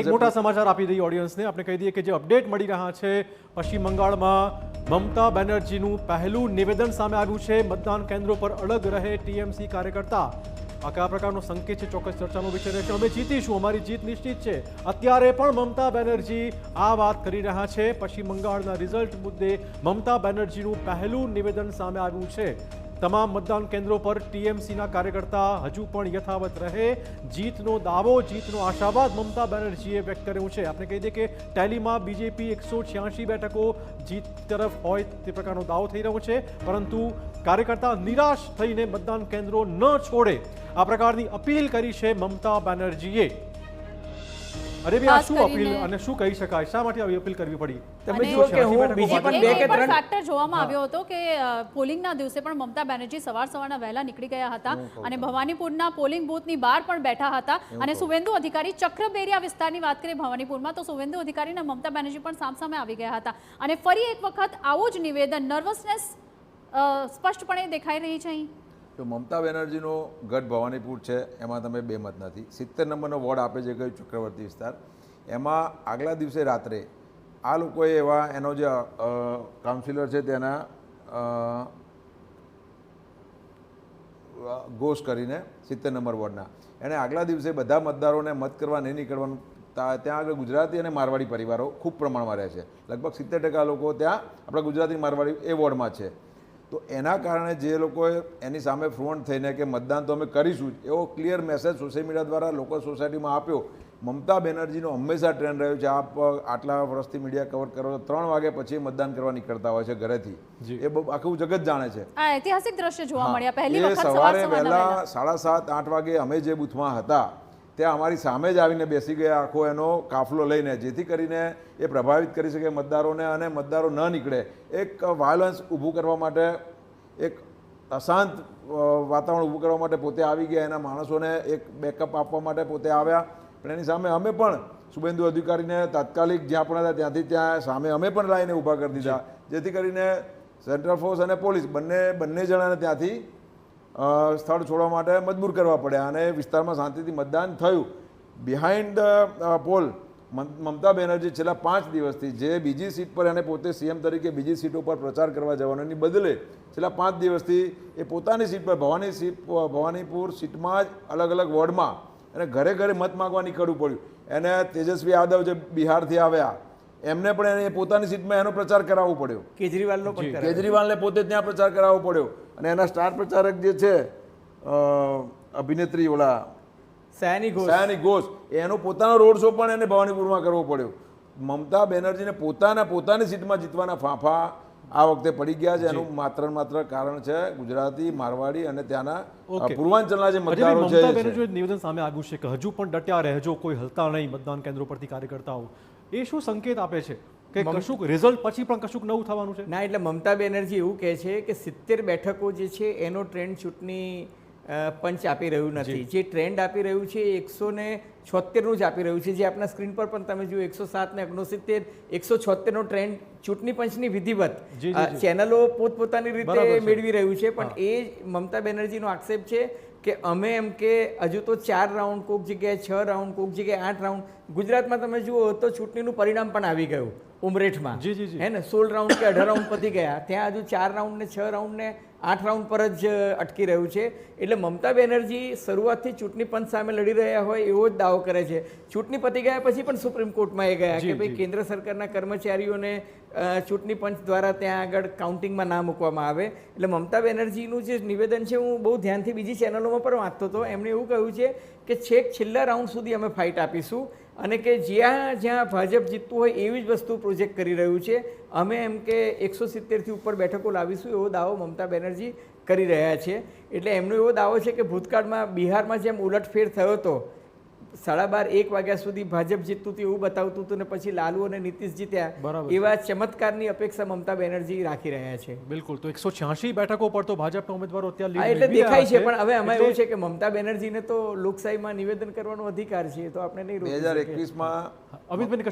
એક મોટા સમાચાર આપી દઈએ ઓડિયન્સને. આપણે કહી દઈએ કે જે અપડેટ મળી રહ્યા છે, પશ્ચિમ બંગાળમાં મમતા બેનર્જીનું પહેલું નિવેદન સામે આવ્યું છે. મતદાન કેન્દ્રો પર અડગ રહે ટીએમસી કાર્યકર્તા. આ કયા પ્રકારનો સંકેત છે, ચોક્કસ ચર્ચાનો વિષય રહેશે. અમે જીતીશું, અમારી જીત નિશ્ચિત છે. અત્યારે પણ મમતા બેનર્જી આ વાત કરી રહ્યા છે. પશ્ચિમ બંગાળના રિઝલ્ટ મુદ્દે મમતા બેનર્જીનું પહેલું નિવેદન સામે આવ્યું છે. તમામ મતદાન કેન્દ્રો પર ટીએમસીના કાર્યકર્તા હજુ પણ યથાવત રહે. જીતનો દાવો, જીતનો આશાવાદ મમતા બેનર્જીએ વ્યક્ત કર્યો છે. આપણે કહી દઈએ કે ટેલીમાં બીજેપી 186 બેઠકો જીત તરફ હોય તે પ્રકારનો દાવો થઈ રહ્યો છે, પરંતુ કાર્યકર્તા નિરાશ થઈને મતદાન કેન્દ્રો ન છોડે આ પ્રકારની અપીલ કરી છે મમતા બેનર્જીએ. અરે ભાઈ, આ શું અપીલ અને શું કહી શકાય, શા માટે આવી અપીલ કરવી પડી? તમે જુઓ કે હું બીજી પણ બે કે ત્રણ ફેક્ટર જોવામાં આવ્યો હતો કે પોલિંગના દિવસે પણ મમતા બેનર્જી સવારના વહેલા નીકળી ગયા હતા અને ભવાનીપુરના પોલિંગ બૂથની બહાર પણ બેઠા હતા. અને સુવેન્દુ અધિકારી ચક્રબેરિયા વિસ્તારની વાત કરીએ ભવાનીપુરમાં, તો સુવેન્દુ અધિકારી અને મમતા બેનર્જી પણ સામસામે આવી ગયા હતા. અને ફરી એક વખત આવું જ નિવેદન, નર્વસનેસ સ્પષ્ટપણે દેખાઈ રહી છે અહીં. તો મમતા બેનર્જીનો ગઢ ભવાનીપુર છે, એમાં તમે બે મત નથી. 70 નંબરનો વોર્ડ આપે છે કયું ચક્રવર્તી વિસ્તાર, એમાં આગલા દિવસે રાત્રે આ લોકોએ એવા એનો જે કાઉન્સિલર છે તેના ઘોષ કરીને 70 નંબર વોર્ડના એણે આગલા દિવસે બધા મતદારોને મત કરવા નહીં નીકળવાનું. ત્યાં આગળ ગુજરાતી અને મારવાડી પરિવારો ખૂબ પ્રમાણમાં રહે છે. લગભગ 70% લોકો ત્યાં આપણા ગુજરાતી મારવાડી એ વોર્ડમાં છે. તો એના કારણે જે લોકોએ એની સામે ફ્રન્ટ થઈને કે મતદાન તો અમે કરીશું જ એવો ક્લિયર મેસેજ સોશિયલ મીડિયા દ્વારા લોકો સોસાયટીમાં આપ્યો. મમતા બેનર્જીનો હંમેશા ટ્રેન્ડ રહ્યો છે, આપ આટલા વર્ષથી મીડિયા કવર કરો તો 3 વાગે પછી મતદાન કરવા નીકળતા હોય છે ઘરેથી. એ આખું જગત જાણે છે. આ ઐતિહાસિક દ્રશ્ય જોવા મળ્યા. પહેલી એ વખત સવારે વહેલા 7:30-8 વાગે અમે જે બૂથમાં હતા ત્યાં અમારી સામે જ આવીને બેસી ગયા આખો એનો કાફલો લઈને, જેથી કરીને એ પ્રભાવિત કરી શકે મતદારોને અને મતદારો ન નીકળે. એક વાયોલન્સ ઊભું કરવા માટે, એક અશાંત વાતાવરણ ઊભું કરવા માટે પોતે આવી ગયા. એના માણસોને એક બેકઅપ આપવા માટે પોતે આવ્યા. પણ એની સામે અમે પણ શુભેન્દુ અધિકારીને તાત્કાલિક જ્યાં પણ હતા ત્યાંથી ત્યાં સામે અમે પણ લાઈને ઊભા કરી દીધા, જેથી કરીને સેન્ટ્રલ ફોર્સ અને પોલીસ બંને જણાને ત્યાંથી સ્થળ છોડવા માટે મજબૂર કરવા પડ્યા અને વિસ્તારમાં શાંતિથી મતદાન થયું. બિહાઇન્ડ પોલ મમતા બેનર્જી છેલ્લા 5 દિવસથી જે બીજી સીટ પર એને પોતે સીએમ તરીકે બીજી સીટો પર પ્રચાર કરવા જવાનોની બદલે છેલ્લા 5 દિવસથી એ પોતાની સીટ પર ભવાનીપુર સીટમાં જ અલગ અલગ વોર્ડમાં અને ઘરે ઘરે મત માગવા નીકળવું પડ્યું. એને તેજસ્વી યાદવ જે બિહારથી આવ્યા એમને પણ એને પોતાની સીટમાં એનો પ્રચાર કરાવવો પડ્યો. કેજરીવાલને પોતે ત્યાં પ્રચાર કરાવવો પડ્યો. અને એના સ્ટાર પ્રચારક જે છે અભિનેત્રી ઓલા સયાની ઘોષ, એનો પોતાનો રોડ શો પણ એને ભવાનીપુરમાં કરવો પડ્યો. મમતા બેનર્જીને પોતાની સીટમાં જીતવાના ફાંફા આ વખતે પડી ગયા છે. એનું માત્ર કારણ છે ગુજરાતી, મારવાડી અને ત્યાંના પૂર્વાંચલના જે મતદારો છે. મમતા બેનર્જીનું નિવેદન સામે આવ્યું છે કે હજુ પણ ડટ્યા રહેજો, કોઈ હલતા નહીં મતદાન કેન્દ્રો પરથી કાર્યકર્તાઓ. એ શું સંકેત આપે છે કે કશુંક રિઝલ્ટ પછી પણ કશુંક નવું થવાનું છે? ના, એટલે મમતા બેનર્જી એવું કહે છે કે 70 બેઠકો જે છે એનો ટ્રેન્ડ ચૂંટણી પંચ આપી રહ્યું નથી. જે ટ્રેન્ડ આપી રહ્યું છે એ 176નું જ આપી રહ્યું છે. જે આપણા સ્ક્રીન પર પણ તમે જુઓ 107 ને 69, 176નો ટ્રેન્ડ ચૂંટણી પંચની વિધિવત ચેનલો પોતપોતાની રીતે મેળવી રહ્યું છે. પણ એ મમતા બેનર્જીનો આક્ષેપ છે કે અમે એમ કે હજુ તો 4 રાઉન્ડ, કોઈક જગ્યાએ 6 રાઉન્ડ, કોઈક જગ્યાએ 8 રાઉન્ડ. ગુજરાતમાં તમે જુઓ તો ચૂંટણીનું પરિણામ પણ આવી ગયું ઉમરેઠમાં, હે ને, 16 રાઉન્ડ કે 18 રાઉન્ડ પતી ગયા. ત્યાં હજુ 4 રાઉન્ડ ને 6 રાઉન્ડ ને 8 રાઉન્ડ પર જ અટકી રહ્યું છે. એટલે મમતા બેનર્જી શરૂઆતથી ચૂંટણી પંચ સામે લડી રહ્યા હોય એવો જ દાવો કરે છે. ચૂંટણી પતી ગયા પછી પણ સુપ્રીમ કોર્ટમાં એ ગયા કે ભાઈ કેન્દ્ર સરકારના કર્મચારીઓને ચૂંટણી પંચ દ્વારા ત્યાં આગળ કાઉન્ટિંગમાં ના મૂકવામાં આવે. એટલે મમતા બેનર્જીનું જે નિવેદન છે હું બહુ ધ્યાનથી બીજી ચેનલોમાં પણ વાંચતો હતો. એમણે એવું કહ્યું છે કે છેક છેલ્લા રાઉન્ડ સુધી અમે ફાઇટ આપીશું અને કે જ્યાં ભાજપ જીતતું હોય એવી જ વસ્તુ પ્રોજેક્ટ કરી રહ્યું છે. અમે એમ કે 170થી ઉપર બેઠકો લાવીશું એવો દાવો મમતા બેનર્જી કરી રહ્યા છે. એટલે એમનો એવો દાવો છે કે ભૂતકાળમાં બિહારમાં જેમ ઉલટફેર થયો હતો, 12:30-1 વાગ્યા સુધી ભાજપ જીતતું હતું એવું બતાવતું હતું ને પછી લાલુ અને નીતિશ જીત્યા, એવા ચમત્કારની અપેક્ષા મમતા બેનર્જી રાખી રહ્યા છે. બિલકુલ. તો 186 બેઠકો પર તો ભાજપના ઉમેદવારો અત્યારે એટલે દેખાય છે. પણ હવે આમાં એવું છે કે મમતા બેનર્જીને તો લોકશાહીમાં નિવેદન કરવાનો અધિકાર છે, તો આપણે નહીં 2021માં અમિતભાઈ